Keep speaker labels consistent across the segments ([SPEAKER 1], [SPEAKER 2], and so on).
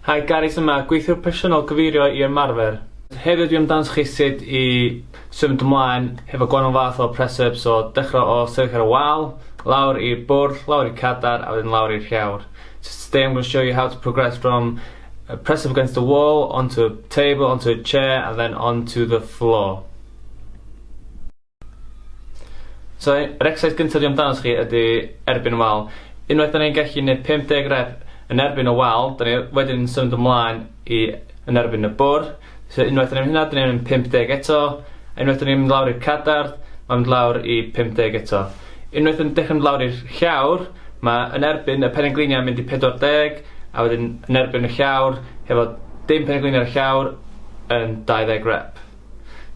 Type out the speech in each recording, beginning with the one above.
[SPEAKER 1] Hi, Gareth yma, gweithiwr presennol gyfeirio i ymarfer. Heddiw dwi amdano chi sut i symud ymlaen hefo gwahanol fath o press-ups, so dechrau o sefyll ar y wal, lawr i'r bwrdd, lawr i'r cadar, a wedyn lawr i'r llawr. So today I'm going to show you how to progress from a press-up against the wall, onto a table, onto a chair, and then onto the floor. So, yr exercise gyntaf dwi amdano chi ydy erbyn y wal. Unwaith da ni'n gallu gwneud 50 rep yn erbyn y wal, da ni wedyn symud ymlaen i yn erbyn y bwrdd. So unwaith da ni'n hynna, da ni'n mynd 50 eto. Unwaith da ni'n mynd lawr i'r cadar, mae'n mynd lawr i 50 eto. Unwaith da ni'n dechrau mynd lawr i'r llawr, mae yn erbyn y pengliniau mynd i 40, a wedyn yn erbyn y llawr, hefo dim pengliniau ar y llawr, yn 20 rep.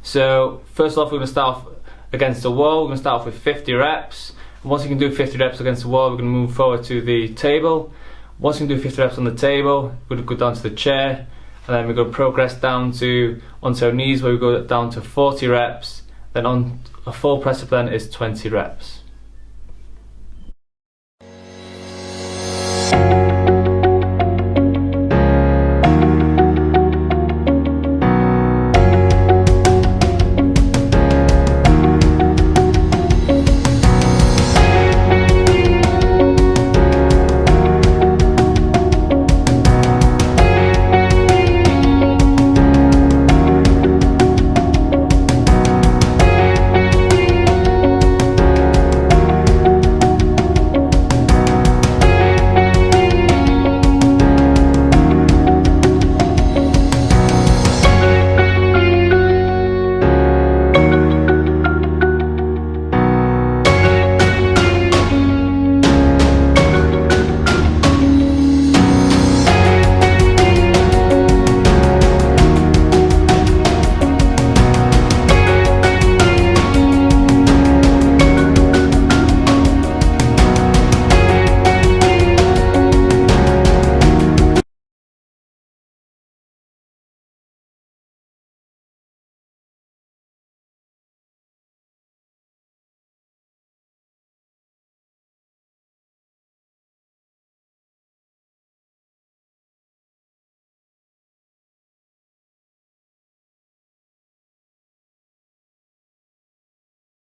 [SPEAKER 1] So, first off, we're going to start off against the wall. We're going to start off with 50 reps. And once you can do 50 reps against the wall, we're going to move forward to the table. Once you can do 50 reps on the table, we're going to go down to the chair, and then we're going to progress down to onto our knees, where we go down to 40 reps. Then on a full press up then is 20 reps.